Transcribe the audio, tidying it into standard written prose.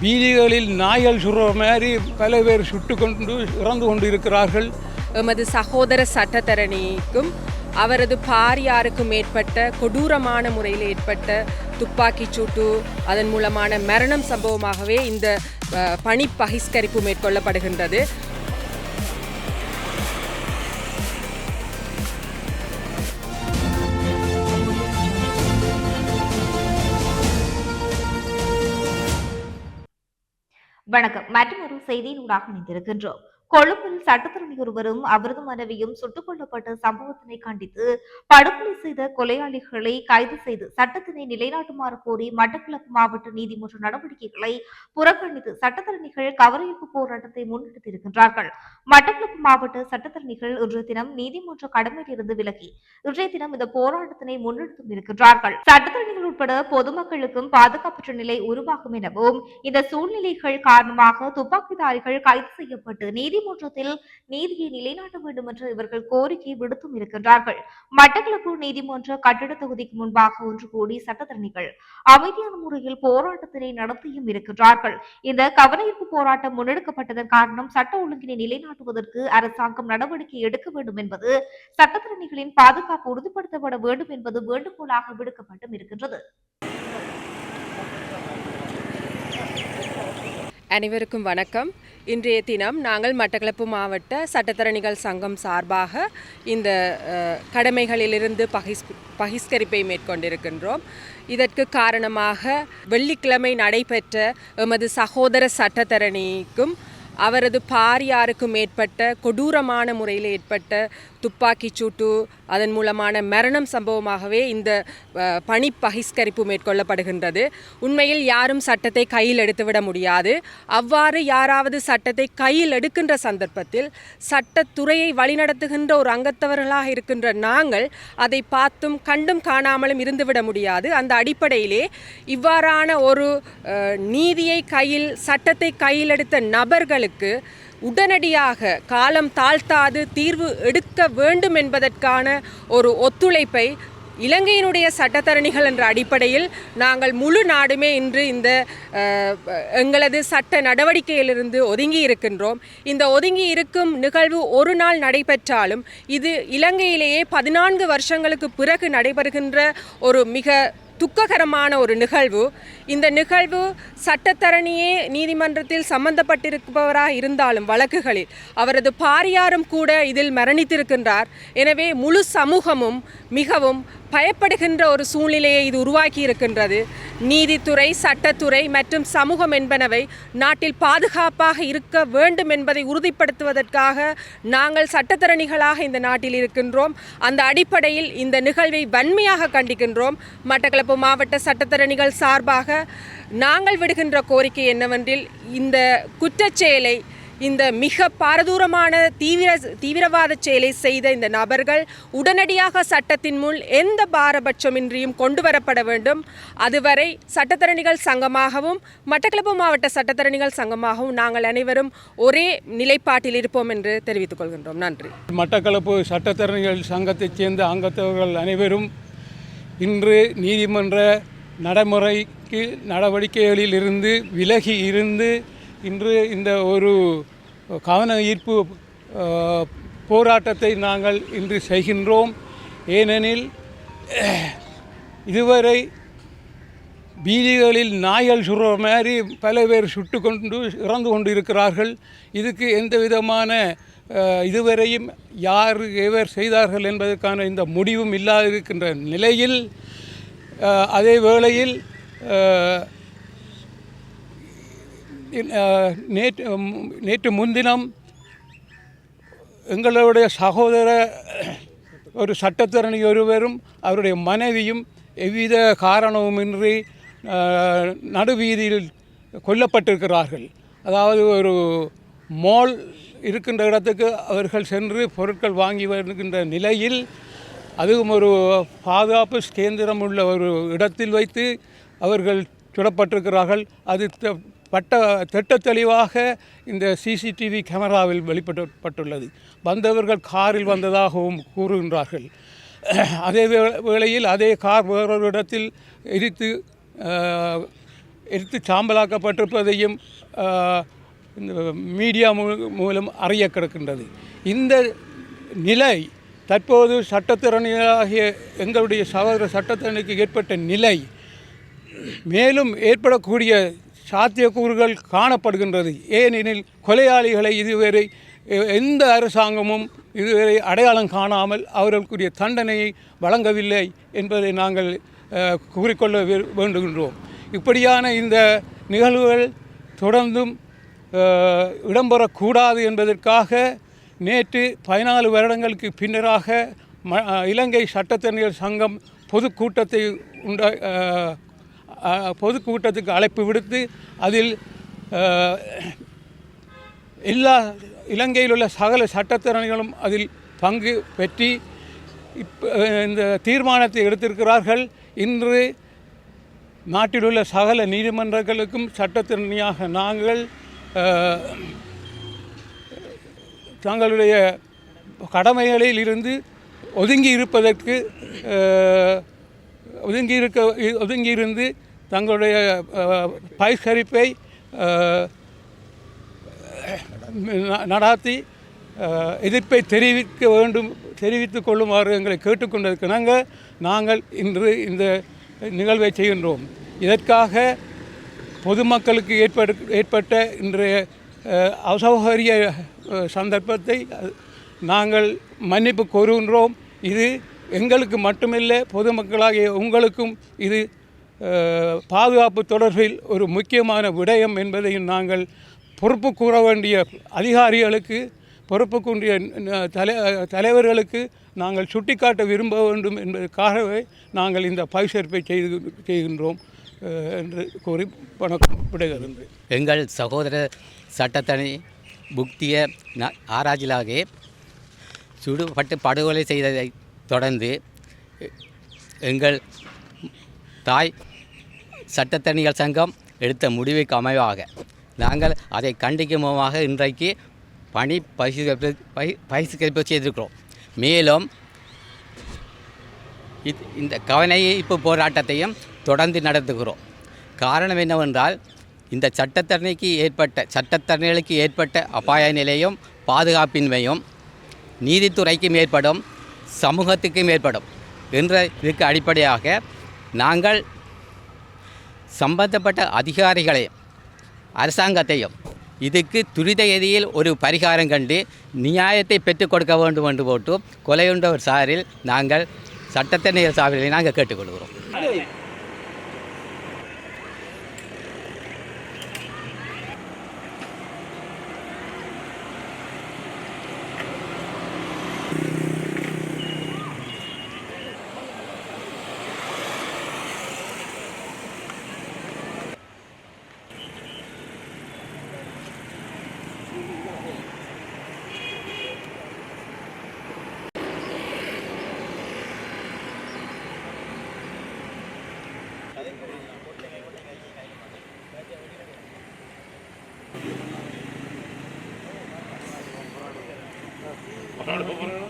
வீதிகளில் நாய்கள் சுடுற மாதிரி பல பேர் சுட்டு கொண்டு இறந்து கொண்டு இருக்கிறார்கள். எமது சகோதர சட்டத்தரணிக்கும் அவரது பாரியாருக்கும் ஏற்பட்ட கொடூரமான முறையில் ஏற்பட்ட துப்பாக்கிச் சூட்டு அதன் மூலமான மரணம் சம்பவமாகவே இந்த பணி பகிஷ்கரிப்பு மேற்கொள்ளப்படுகின்றது. வணக்கம். மற்றொரு செய்தியினூடாக இணைந்திருக்கின்றோம். கொழும்பில் சட்டத்தரணி ஒருவரும் அவரது மனைவியும் சுட்டுக் கொல்லப்பட்ட சம்பவத்தினை கண்டித்து படுகொலை செய்த கொலையாளிகளை கைது செய்து சட்டத்தினை நிலைநாட்டுமாறு கோரி மட்டக்களப்பு மாவட்ட நீதிமன்ற நடவடிக்கைகளை புறக்கணித்து சட்டத்தரணிகள் கவனஈர்ப்பு போராட்டத்தை முன்னெடுத்திருக்கின்றார்கள். மட்டக்களப்பு மாவட்ட சட்டத்தரணிகள் இன்றைய தினம் நீதிமன்ற கடமையிலிருந்து விலகி இன்றைய தினம் இந்த போராட்டத்தினை முன்னெடுத்தும் இருக்கின்றார்கள். சட்டத்தரணிகள் உட்பட பொதுமக்களுக்கும் பாதுகாப்பற்ற நிலை உருவாகும் எனவும் இந்த சூழ்நிலைகள் காரணமாக துப்பாக்கிதாரிகள் கைது செய்யப்பட்டு நீதிமன்றத்தில் நீதியை நிலைநாட்ட வேண்டும் என்று இவர்கள் கோரிக்கை விடுத்தும் இருக்கின்றார்கள். மட்டக்களப்பு நீதிமன்ற கட்டிட தொகுதிக்கு முன்பாக ஒன்று கூடி சட்டத்தரணிகள் அமைதியான முறையில் போராட்டத்தினை நடத்தியும் இருக்கின்றார்கள். இந்த கவனஈர்ப்பு போராட்டம் முன்னெடுக்கப்பட்டதன் காரணம் சட்ட ஒழுங்கினை நிலைநாட்டுவதற்கு அரசாங்கம் நடவடிக்கை எடுக்க வேண்டும் என்பது, சட்டத்தரணிகளின் பாதுகாப்பு உறுதிப்படுத்தப்பட வேண்டும் என்பது வேண்டுகோளாக விடுக்கப்பட்டும் இருக்கின்றது. அனைவருக்கும் வணக்கம். இன்றைய தினம் நாங்கள் மட்டக்களப்பு மாவட்ட சட்டத்தரணிகள் சங்கம் சார்பாக இந்த கடமைகளிலிருந்து பகிஷ்கரிப்பை மேற்கொண்டிருக்கின்றோம். இதற்கு காரணமாக வெள்ளிக்கிழமை நடைபெற்ற எமது சகோதர சட்டத்தரணிக்கும் அவரது பாரியாருக்கும் ஏற்பட்ட கொடூரமான முறையில் ஏற்பட்ட துப்பாக்கிச் சூட்டு அதன் மூலமான மரணம் சம்பவமாகவே இந்த பணி பகிஷ்கரிப்பு மேற்கொள்ளப்படுகின்றது. உண்மையில் யாரும் சட்டத்தை கையில் எடுத்துவிட முடியாது. அவ்வாறு யாராவது சட்டத்தை கையில் எடுக்கின்ற சந்தர்ப்பத்தில் சட்டத்துறையை வழிநடத்துகின்ற ஒரு அங்கத்தவர்களாக இருக்கின்ற நாங்கள் அதை பார்த்தும் கண்டும் காணாமலும் இருந்துவிட முடியாது. அந்த அடிப்படையிலே இவ்வாறான ஒரு நீதியை கையில் சட்டத்தை கையில் எடுத்த நபர்களுக்கு உடனடியாக காலம் தாழ்த்தாது தீர்வு எடுக்க வேண்டும் என்பதற்கான ஒரு ஒத்துழைப்பை இலங்கையினுடைய சட்டத்தரணிகள் என்ற அடிப்படையில் நாங்கள் முழு நாடுமே இன்று இந்த எங்களது சட்ட நடவடிக்கையிலிருந்து ஒதுங்கி இருக்கின்றோம். இந்த ஒதுங்கி இருக்கும் நிகழ்வு ஒரு நாள் நடைபெற்றாலும் இது இலங்கையிலேயே 14 வருஷங்களுக்கு பிறகு நடைபெறுகின்ற ஒரு மிக துக்ககரமான ஒரு நிகழ்வு. இந்த நிகழ்வு சட்டத்தரணியே நீதிமன்றத்தில் சம்பந்தப்பட்டிருப்பவராக இருந்தாலும் வழக்குகளில் அவரது பாரியாரும் கூட இதில் மரணித்திருக்கின்றார். எனவே முழு சமூகமும் மிகவும் பயப்படுகின்ற ஒரு சூழ்நிலையை இது உருவாக்கி இருக்கின்றது. நீதித்துறை, சட்டத்துறை மற்றும் சமூகம் என்பனவை நாட்டில் பாதுகாப்பாக இருக்க வேண்டும் என்பதை உறுதிப்படுத்துவதற்காக நாங்கள் சட்டத்தரணிகளாக இந்த நாட்டில் இருக்கின்றோம். அந்த அடிப்படையில் இந்த நிகழ்வை வன்மையாக கண்டிக்கின்றோம். மட்டக்களப்பு மாவட்ட சட்டத்தரணிகள் சார்பாக நாங்கள் விடுகின்ற கோரிக்கை என்னவென்றில் இந்த குற்றச்செயலை, இந்த மிக பாரதூரமான தீவிரவாத செயலை செய்த இந்த நபர்கள் உடனடியாக சட்டத்தின் முன் எந்த பாரபட்சமின்றியும் கொண்டு வரப்பட வேண்டும். அதுவரை சட்டத்தரணிகள் சங்கமாகவும் மட்டக்களப்பு மாவட்ட சட்டத்தரணிகள் சங்கமாகவும் நாங்கள் அனைவரும் ஒரே நிலைப்பாட்டில் இருப்போம் என்று தெரிவித்துக் கொள்கின்றோம். நன்றி. மட்டக்களப்பு சட்டத்தரணிகள் சங்கத்தைச் சேர்ந்த அங்கத்தவர்கள் அனைவரும் இன்று நீதிமன்ற நடவடிக்கைகளில் இருந்து விலகி இருந்து இன்று இந்த ஒரு கவன ஈர்ப்பு போராட்டத்தை நாங்கள் இன்று செய்கின்றோம். ஏனெனில் இதுவரை வீதிகளில் நாய்கள் சுடுற மாதிரி பல பேர் சுட்டு கொண்டு இறந்து கொண்டு இருக்கிறார்கள். இதுக்கு எந்த விதமான இதுவரையும் யார் எவர் செய்தார்கள் என்பதற்கான இந்த முடிவும் இல்லாதிருக்கின்ற நிலையில், அதே வேளையில் நேற்று முன்தினம் எங்களுடைய சகோதர ஒரு சட்டத்தரணி ஒருவரும் அவருடைய மனைவியும் எவ்வித காரணமுமின்றி நடுவீதியில் கொல்லப்பட்டிருக்கிறார்கள். அதாவது ஒரு மால் இருக்கின்ற இடத்துக்கு அவர்கள் சென்று பொருட்கள் வாங்கி வருகின்ற நிலையில், அதுவும் ஒரு பாதுகாப்பு கேந்திரம் உள்ள ஒரு இடத்தில் வைத்து அவர்கள் சுடப்பட்டிருக்கிறார்கள். அது திட்ட தெளிவாக இந்த சிசிடிவி கேமராவில் வெளிப்பட்டுள்ளது. வந்தவர்கள் காரில் வந்ததாகவும் கூறுகின்றார்கள். அதே வேளையில் அதே கார் வேறொரு இடத்தில் எரித்து எடுத்து சாம்பலாக்கப்பட்டிருப்பதையும் இந்த மீடியா மூலம் அறிய கிடக்கின்றது. இந்த நிலை தற்போது சட்டத்திறனிகளாகிய எங்களுடைய சகோதர சட்டத்திறனுக்கு ஏற்பட்ட நிலை மேலும் ஏற்படக்கூடிய சாத்தியக்கூறுகள் காணப்படுகின்றது. ஏனெனில் கொலையாளிகளை இதுவரை எந்த அரசாங்கமும் இதுவரை அடையாளம் காணாமல் அவர்களுக்குரிய தண்டனையை வழங்கவில்லை என்பதை நாங்கள் கூறிக்கொள்ள வேண்டுகின்றோம். இப்படியான இந்த நிகழ்வுகள் தொடர்ந்தும் இடம்பெறக்கூடாது என்பதற்காக நேற்று 14 வருடங்களுக்கு பின்னராக இலங்கை சட்டத்தரணிகள் சங்கம் பொதுக்கூட்டத்துக்கு அழைப்பு விடுத்து அதில் எல்லா இலங்கையில் உள்ள சகல சட்டத்தரணிகளும் அதில் பங்கு பெற்றி இந்த தீர்மானத்தை எடுத்திருக்கிறார்கள். இன்று நாட்டில் உள்ள சகல நீதிமன்றங்களுக்கும் சட்டத்திறனியாக நாங்கள் தங்களுடைய கடமைகளில் இருந்து ஒதுங்கியிருந்து தங்களுடைய பகிஷ்கரிப்பை நடாத்தி எதிர்ப்பை தெரிவித்துக் கொள்ளுமாறு எங்களை கேட்டுக்கொண்டிருக்கிறாங்க. நாங்கள் இன்று இந்த நிகழ்வை செய்கின்றோம். இதற்காக பொதுமக்களுக்கு ஏற்பட்ட இன்றைய அசௌகரிய சந்தர்ப்பத்தை நாங்கள் மன்னிப்பு கோருகின்றோம். இது எங்களுக்கு மட்டுமில்லை, பொதுமக்களாகிய உங்களுக்கும் இது பாதுகாப்பு தொடர்பில் ஒரு முக்கியமான விடயம் என்பதையும் நாங்கள் பொறுப்பு கூற வேண்டிய அதிகாரிகளுக்கு, பொறுப்பு கூறிய தலைவர்களுக்கு நாங்கள் சுட்டிக்காட்ட விரும்ப வேண்டும் என்பதற்காகவே நாங்கள் இந்த பகிஷ்கரிப்பை செய்கின்றோம் என்று கூறி வணக்கம் விடைகின்றேன். எங்கள் சகோதர சட்டத்தனி புக்திய ஆராய்ச்சியாக சுடுபட்டு படுகொலை செய்ததை தொடர்ந்து எங்கள் தாய் சட்டத்தரணிகள் சங்கம் எடுத்த முடிவுக்கு அமைவாக நாங்கள் அதை கண்டிக்கும் முகமாக இன்றைக்கு பகிஷ்கரிப்பு செய்திருக்கிறோம். மேலும் இந்த கவனஈர்ப்பு போராட்டத்தையும் தொடர்ந்து நடத்துகிறோம். காரணம் என்னவென்றால் இந்த சட்டத்தரணிகளுக்கு ஏற்பட்ட அபாய நிலையும் பாதுகாப்பின்மையும் நீதித்துறைக்கும் ஏற்படும், சமூகத்துக்கும் ஏற்படும் என்ற இதுக்கு அடிப்படையாக நாங்கள் சம்பந்தப்பட்ட அதிகாரிகளையும் அரசாங்கத்தையும் இதுக்கு துரித கதியில் ஒரு பரிகாரம் கண்டு நியாயத்தை பெற்றுக் கொடுக்க வேண்டும் என்று போட்டு கொலையுண்டவர் சாரில் நாங்கள் சட்டத்தரணிகள் சார்பில் நாங்கள் கேட்டுக்கொள்கிறோம். Honorable